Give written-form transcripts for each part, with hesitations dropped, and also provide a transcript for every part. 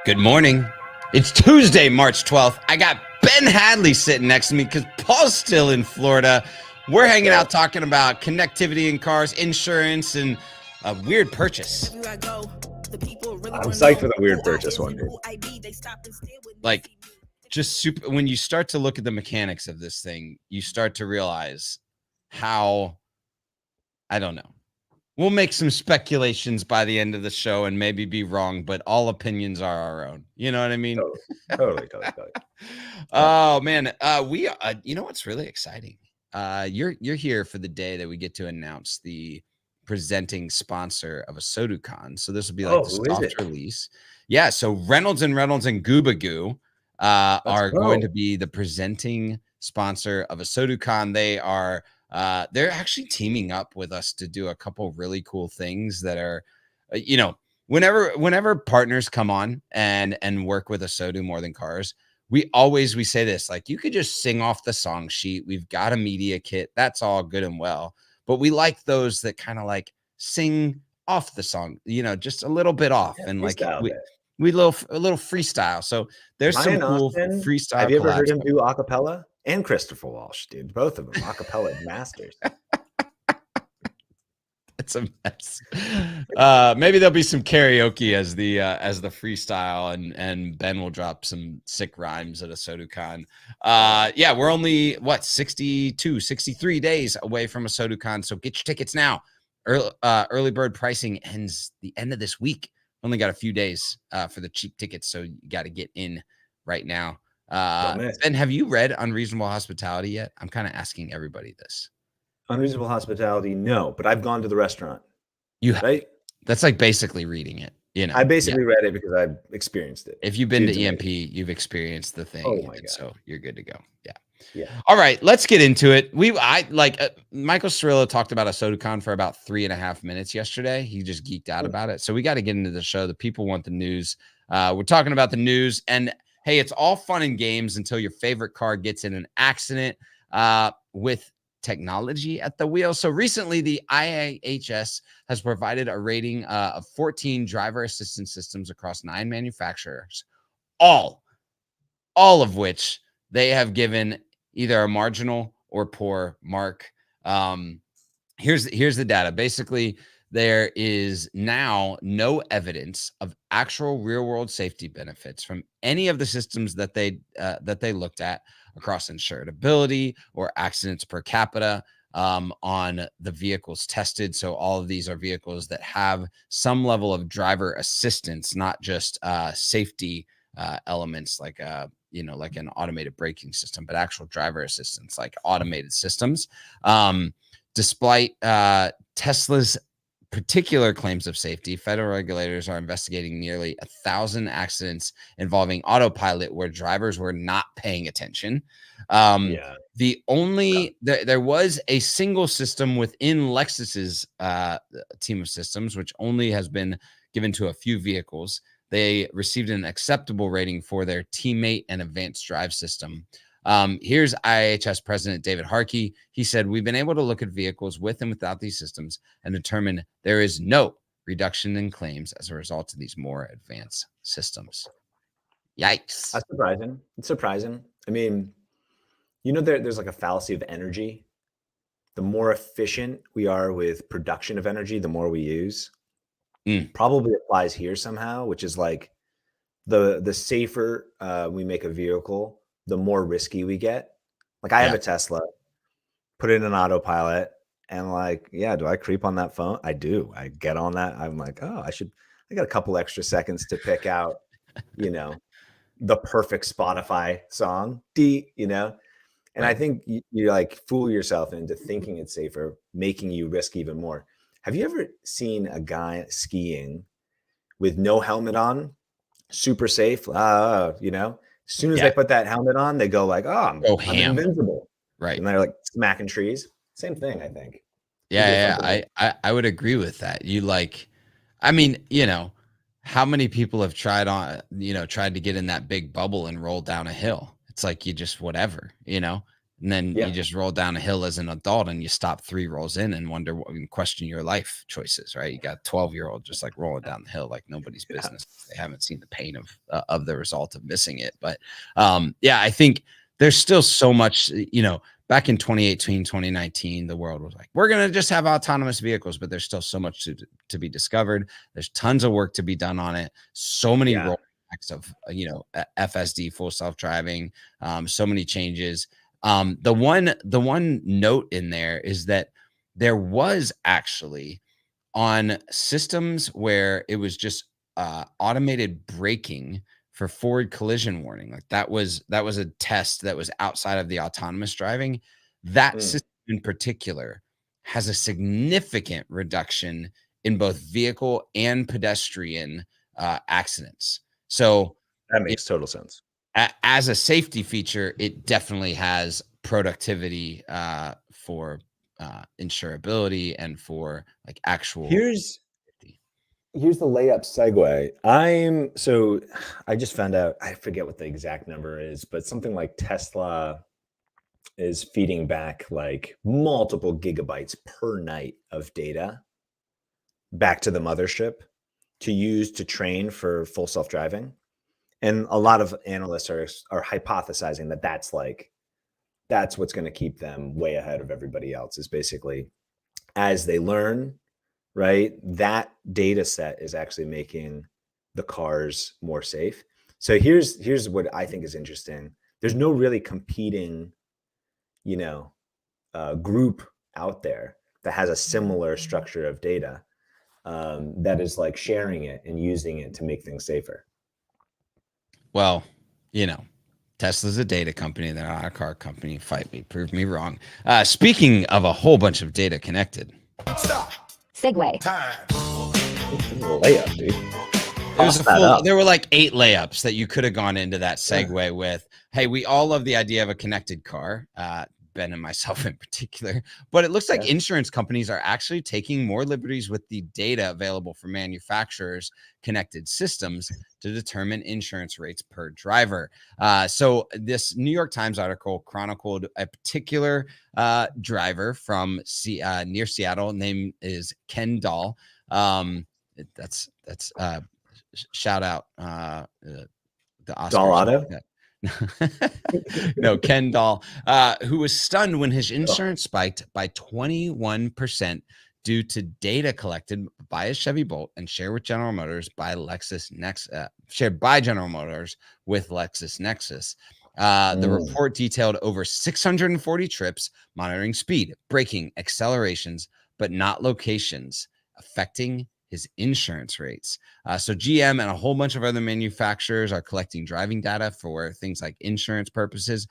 Good morning. It's Tuesday, March 12th. I got Ben Hadley sitting next to me because Paul's still in Florida. We're hanging out talking about connectivity in cars, insurance, and a weird purchase. I'm psyched for the weird purchase one, dude. Like, just super. When you start to look at the mechanics of this thing, you start to realize how, I don't know. We'll make some speculations by the end of the show and maybe be wrong, but all opinions are our own. You know what I mean? Totally. Oh man, we you know what's really exciting? You're here for the day that we get to announce the presenting sponsor of ASOTU. So this will be like the soft release. Yeah, so Reynolds and Gubagoo are going to be the presenting sponsor of ASOTU. They are they're actually teaming up with us to do a couple really cool things that are, whenever partners come on and work with ASOTU More Than Cars, we say this, like, you could just sing off the song sheet. We've got a media kit. That's all good and well. But we like those that kind of like sing off the song, just a little bit off. And like we a little freestyle. So there's Ryan some cool Austin, freestyle. Have you ever heard him do acapella? And Christopher Walsh, dude. Both of them acapella masters. It's a mess. Maybe there'll be some karaoke as the freestyle, and Ben will drop some sick rhymes at ASOTU. Yeah, we're only 63 days away from ASOTU. So get your tickets now. Early bird pricing ends the end of this week. Only got a few days for the cheap tickets, so you got to get in right now. Ben, have you read Unreasonable Hospitality yet? I'm kind of asking everybody this. Unreasonable Hospitality, no, but I've gone to the restaurant. Right? That's like basically reading it. I basically read it because I've experienced it. If you've been to EMP, you've experienced the thing. Oh my God. So you're good to go. Yeah. All right, let's get into it. Michael Cirillo talked about ASOTU for about 3.5 minutes yesterday. He just geeked out about it. So we got to get into the show. The people want the news. We're talking about the news, and hey, it's all fun and games until your favorite car gets in an accident with technology at the wheel. So recently, the IIHS has provided a rating of 14 driver assistance systems across 9 manufacturers, all of which they have given either a marginal or poor mark. Here's the data. Basically, there is now no evidence of actual real-world safety benefits from any of the systems that they looked at across insurability or accidents per capita on the vehicles tested. So all of these are vehicles that have some level of driver assistance, not just safety elements like like an automated braking system, but actual driver assistance like automated systems. Despite Tesla's particular claims of safety, federal regulators are investigating nearly 1,000 accidents involving Autopilot where drivers were not paying attention. There was a single system within Lexus's team of systems, which only has been given to a few vehicles. They received an acceptable rating for their teammate and advanced drive system. Here's IIHS President David Harkey. He said, "We've been able to look at vehicles with and without these systems and determine there is no reduction in claims as a result of these more advanced systems." Yikes. That's surprising. It's surprising. I mean, there's like a fallacy of energy. The more efficient we are with production of energy, the more we use. Probably applies here somehow, which is like the safer we make a vehicle, the more risky we get. Like I have a Tesla, put it in an autopilot, and like, do I creep on that phone? I do. I get on that. I'm like, I got a couple extra seconds to pick out, the perfect Spotify song, and I think you like fool yourself into thinking it's safer, making you risk even more. Have you ever seen a guy skiing with no helmet on, super safe? As soon as they put that helmet on, they go like, I'm invincible. Right. And they're like smacking trees. Same thing, I think. I would agree with that. How many people have tried to get in that big bubble and roll down a hill? It's like you just whatever, And then you just roll down a hill as an adult and you stop 3 rolls in and wonder what and question your life choices, right? You got a 12-year-old just like rolling down the hill like nobody's business. They haven't seen the pain of the result of missing it. But I think there's still so much, back in 2018, 2019, the world was like, we're going to just have autonomous vehicles, but there's still so much to be discovered. There's tons of work to be done on it. So many rollbacks of, FSD, full self-driving, so many changes. The one note in there is that there was actually on systems where it was just automated braking for forward collision warning. Like that was a test that was outside of the autonomous driving. That system in particular has a significant reduction in both vehicle and pedestrian accidents. So that makes total sense. As a safety feature, it definitely has productivity for insurability and for like actual. Here's the layup segue. I just found out, I forget what the exact number is, but something like Tesla is feeding back like multiple gigabytes per night of data back to the mothership to use to train for full self-driving. And a lot of analysts are hypothesizing that that's what's going to keep them way ahead of everybody else, is basically as they learn, right? That data set is actually making the cars more safe. So here's what I think is interesting. There's no really competing, group out there that has a similar structure of data that is like sharing it and using it to make things safer. Well, Tesla's a data company. They're not a car company. Fight me. Prove me wrong. Speaking of a whole bunch of data connected. Stop. Segue. Time. Layup, dude. There were like 8 layups that you could have gone into that segue with. Hey, we all love the idea of a connected car. Ben and myself in particular, but it looks like insurance companies are actually taking more liberties with the data available from manufacturers' connected systems to determine insurance rates per driver. So this New York Times article chronicled a particular driver from near Seattle. Name is Ken Dahl. That's shout out the Oscars. Dahl Auto? No, Ken Dahl, who was stunned when his insurance spiked by 21% due to data collected by his Chevy Bolt and shared with General Motors by shared by General Motors with LexisNexis. The report detailed over 640 trips, monitoring speed, braking, accelerations, but not locations, affecting his insurance rates. So GM and a whole bunch of other manufacturers are collecting driving data for things like insurance purposes,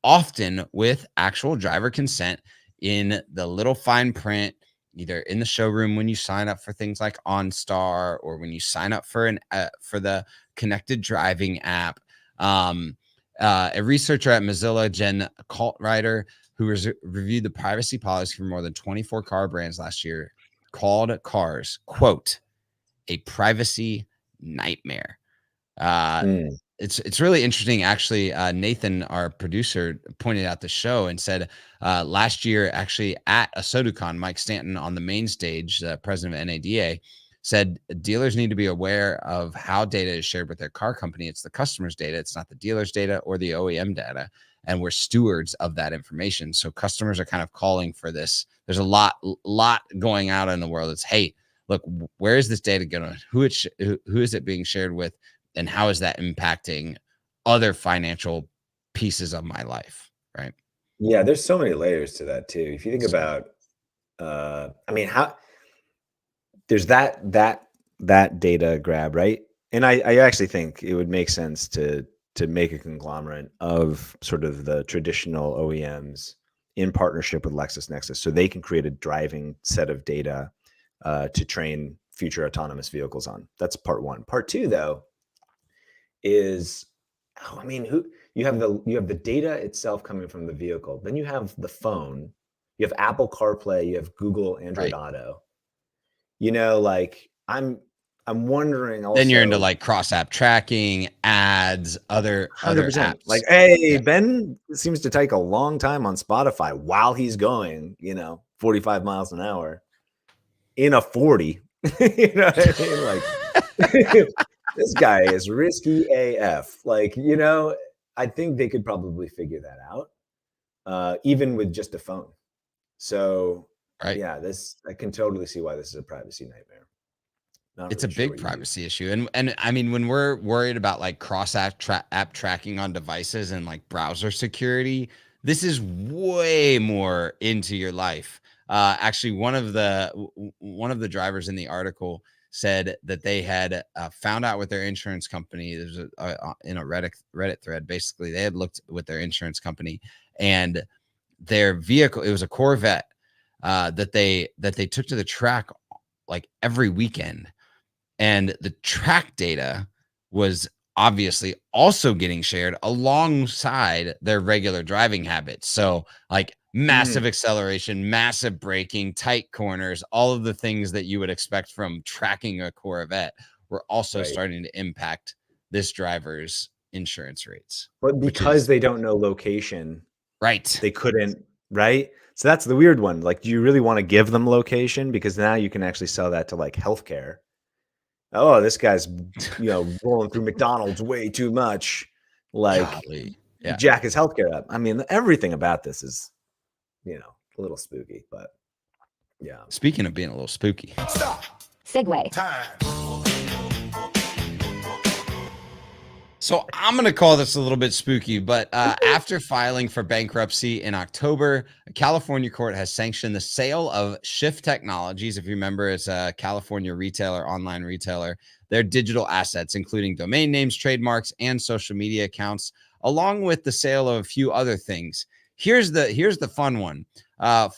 often with actual driver consent in the little fine print, either in the showroom when you sign up for things like OnStar or when you sign up for the connected driving app. A researcher at Mozilla, Jen Kaltwriter, who reviewed the privacy policy for more than 24 car brands last year, called cars, quote, a privacy nightmare. It's really interesting. Actually, Nathan, our producer, pointed out the show and said last year, actually at ASOTU, Mike Stanton on the main stage, the president of NADA, said dealers need to be aware of how data is shared with their car company. It's the customer's data. It's not the dealer's data or the OEM data. And we're stewards of that information. So customers are kind of calling for this. There's a lot going out in the world. It's, hey, look, where is this data going? Who is it being shared with? And how is that impacting other financial pieces of my life? Right. Yeah. There's so many layers to that too. If you think about, how there's that data grab, right? And I actually think it would make sense to make a conglomerate of sort of the traditional OEMs in partnership with LexisNexis, so they can create a driving set of data to train future autonomous vehicles on. That's part one. Part two, though, is you have the data itself coming from the vehicle. Then you have the phone. You have Apple CarPlay. You have Google Android Auto. I'm wondering also. Then you're into like cross app tracking, ads, other 100%. apps. Like, hey, Ben seems to take a long time on Spotify while he's going, 45 miles an hour in a 40. You know what I mean? Like, this guy is risky AF. Like, I think they could probably figure that out, even with just a phone. So, yeah, I can totally see why this is a privacy nightmare. It's a big privacy issue. And I mean, when we're worried about like cross app tracking on devices and like browser security, this is way more into your life. Actually, one of the drivers in the article said that they had found out with their insurance company. There's in a Reddit thread. Basically, they had looked with their insurance company, and their vehicle, it was a Corvette that they took to the track like every weekend. And the track data was obviously also getting shared alongside their regular driving habits. So like massive acceleration, massive braking, tight corners, all of the things that you would expect from tracking a Corvette were also starting to impact this driver's insurance rates. But because they don't know location, right? They couldn't, right? So that's the weird one. Like, do you really want to give them location? Because now you can actually sell that to like healthcare. Oh, this guy's, rolling through McDonald's way too much. Like, jack his healthcare up. I mean, everything about this is, a little spooky, but yeah. Speaking of being a little spooky. Stop. Segue. Time. So I'm going to call this a little bit spooky, but after filing for bankruptcy in October, a California court has sanctioned the sale of Shift Technologies. If you remember, it's a California retailer, online retailer, their digital assets, including domain names, trademarks, and social media accounts, along with the sale of a few other things. Here's the fun one.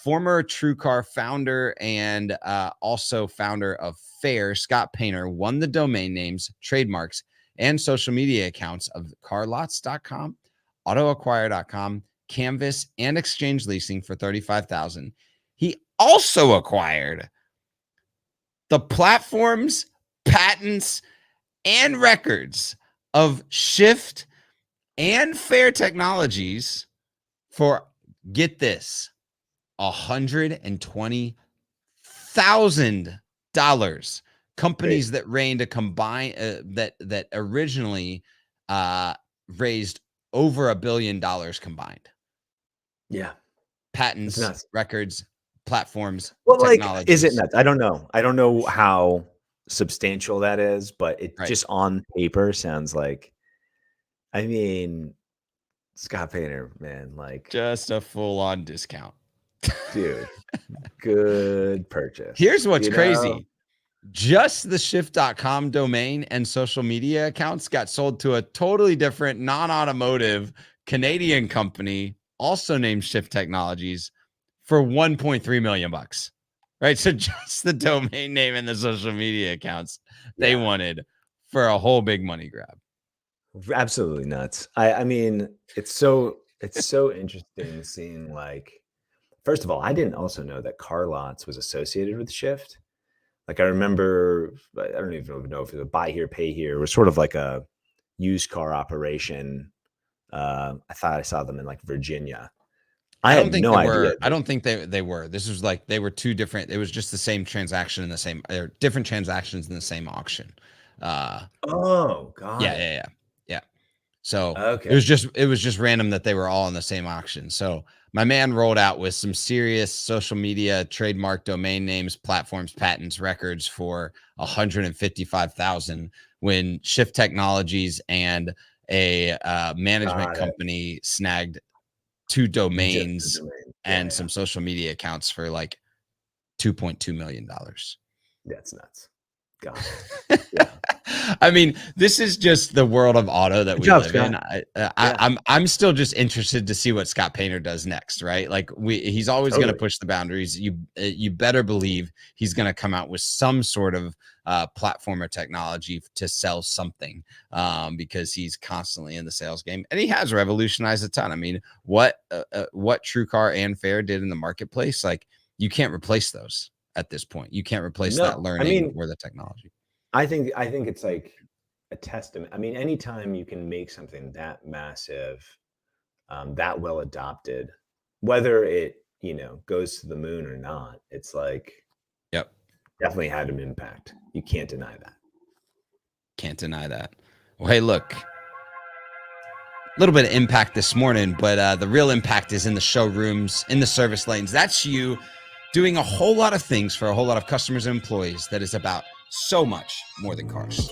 Former TrueCar founder and also founder of Fair, Scott Painter, won the domain names, trademarks, and social media accounts of carlots.com, autoacquire.com, Canvas, and Exchange Leasing for $35,000. He also acquired the platforms, patents, and records of Shift and Fair Technologies for, get this, $120,000. Companies that reigned a combined that originally raised over $1 billion combined. Yeah, patents, records, platforms. Well, like, is it nuts? I don't know. I don't know how substantial that is, but it just on paper sounds like. I mean, Scott Painter, man, like just a full-on discount, dude. Good purchase. Here's what's crazy. Just the shift.com domain and social media accounts got sold to a totally different non-automotive Canadian company, also named Shift Technologies, for $1.3 million. Right. So just the domain name and the social media accounts they wanted for a whole big money grab. Absolutely nuts. I mean, it's so interesting seeing, like, first of all, I didn't also know that Carlots was associated with Shift. Like, I remember, I don't even know if it was a buy here, pay here. It was sort of like a used car operation. I thought I saw them in like Virginia. I had no idea. I don't think they were. This was like, they were two different. It was just the same transaction in the same, or different transactions in the same auction. Oh God. Yeah. So it was just random that they were all in the same auction. So my man rolled out with some serious social media, trademark, domain names, platforms, patents, records for $155,000 when Shift Technologies and a management company snagged 2 domains and some social media accounts for like $2.2 million. That's nuts. God. Yeah. I mean, this is just the world of auto that we live in. I'm still just interested to see what Scott Painter does next, right? Like, he's always going to push the boundaries. You better believe he's going to come out with some sort of platform or technology to sell something, because he's constantly in the sales game, and he has revolutionized a ton. I mean, what TrueCar and Fair did in the marketplace, like, you can't replace those at this point. You can't replace that learning or the technology. I think it's like a testament. I mean, anytime you can make something that massive, that well adopted, whether it, you know, goes to the moon or not, it's like, yep, definitely had an impact. You can't deny that. Can't deny that. Well, hey, look, a little bit of impact this morning, but the real impact is in the showrooms, in the service lanes. That's you doing a whole lot of things for a whole lot of customers and employees that is about so much more than cars.